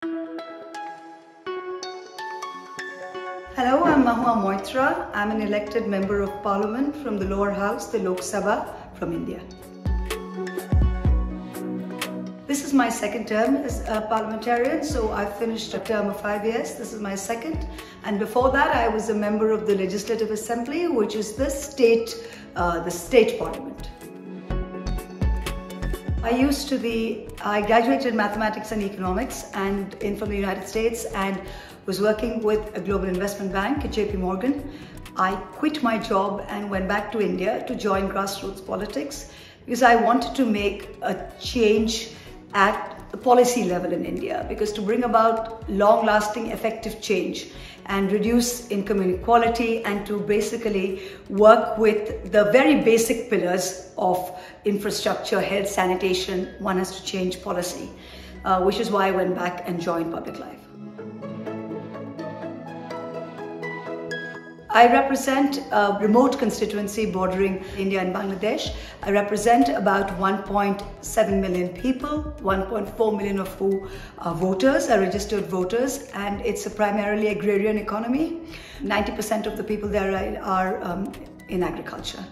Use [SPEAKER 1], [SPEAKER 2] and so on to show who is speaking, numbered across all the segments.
[SPEAKER 1] Hello, I'm Mahua Moitra. I'm an elected member of Parliament from the lower house, the Lok Sabha, from India. This is my second term as a parliamentarian, so I've finished a term of 5 years. This is my second. And before that, I was a member of the Legislative Assembly, which is the state parliament. I graduated in mathematics and economics from the United States and was working with a global investment bank at JP Morgan. I quit my job and went back to India to join grassroots politics because I wanted to make a change at the policy level in India, because to bring about long-lasting effective change and reduce income inequality and to basically work with the very basic pillars of infrastructure, health, sanitation, one has to change policy, which is why I went back and joined public life. I represent a remote constituency bordering India and Bangladesh. I represent about 1.7 million people, 1.4 million of who are voters, are registered voters, and it's a primarily agrarian economy. 90% of the people there are in agriculture.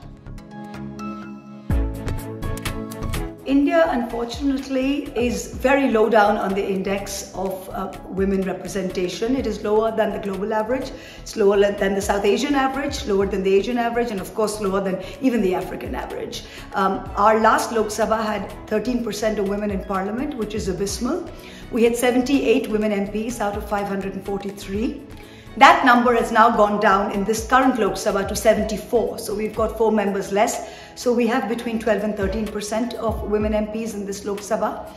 [SPEAKER 1] India, unfortunately, is very low down on the index of women representation. It is lower than the global average, it's lower than the South Asian average, lower than the Asian average, and of course lower than even the African average. Our last Lok Sabha had 13% of women in parliament, which is abysmal. We had 78 women MPs out of 543. That number has now gone down in this current Lok Sabha to 74. So we've got 4 members less. So we have between 12 and 13% of women MPs in this Lok Sabha.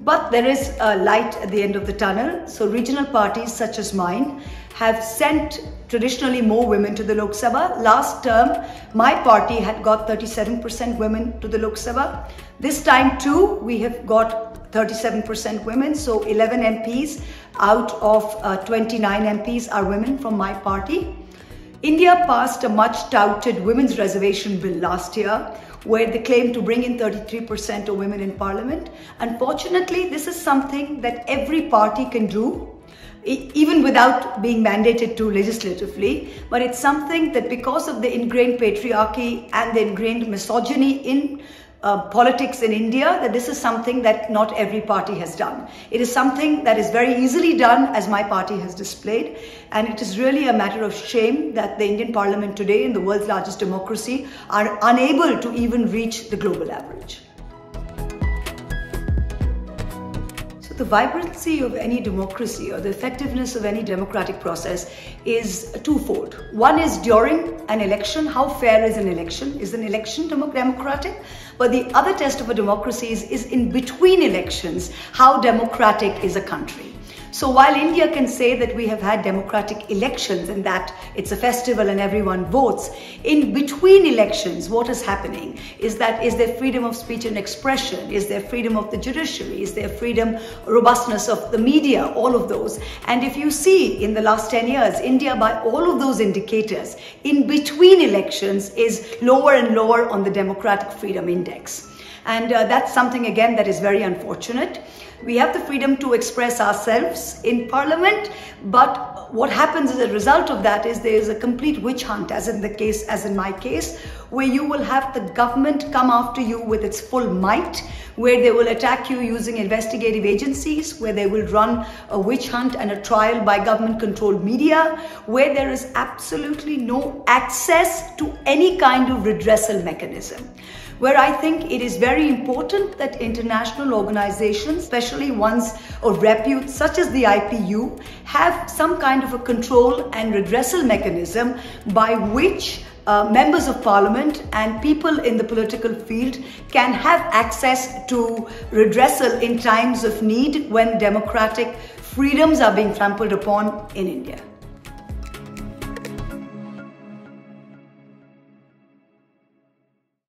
[SPEAKER 1] But there is a light at the end of the tunnel. So regional parties such as mine have sent traditionally more women to the Lok Sabha. Last term, my party had got 37% women to the Lok Sabha. This time too, we have got 37% women, so 11 MPs out of 29 MPs are women from my party. India passed a much touted women's reservation bill last year, where they claim to bring in 33% of women in parliament. Unfortunately, this is something that every party can do, even without being mandated to legislatively, but it's something that because of the ingrained patriarchy and the ingrained misogyny in politics in India, that this is something that not every party has done. It is something that is very easily done, as my party has displayed, and it is really a matter of shame that the Indian Parliament today, in the world's largest democracy, are unable to even reach the global average. The vibrancy of any democracy or the effectiveness of any democratic process is twofold. One is during an election, how fair is an election? Is an election democratic? But the other test of a democracy is in between elections, how democratic is a country. So while India can say that we have had democratic elections and that it's a festival and everyone votes, in between elections, what is happening is there freedom of speech and expression? Is there freedom of the judiciary? Is there freedom, robustness of the media? All of those. And if you see in the last 10 years, India, by all of those indicators, in between elections is lower and lower on the democratic freedom index. And that's something, again, that is very unfortunate. We have the freedom to express ourselves in Parliament, but what happens as a result of that is there is a complete witch hunt, as in my case, where you will have the government come after you with its full might, where they will attack you using investigative agencies, where they will run a witch hunt and a trial by government-controlled media, where there is absolutely no access to any kind of redressal mechanism. Where I think it is very important that international organizations, especially ones of repute such as the IPU, have some kind of a control and redressal mechanism by which members of parliament and people in the political field can have access to redressal in times of need when democratic freedoms are being trampled upon in India.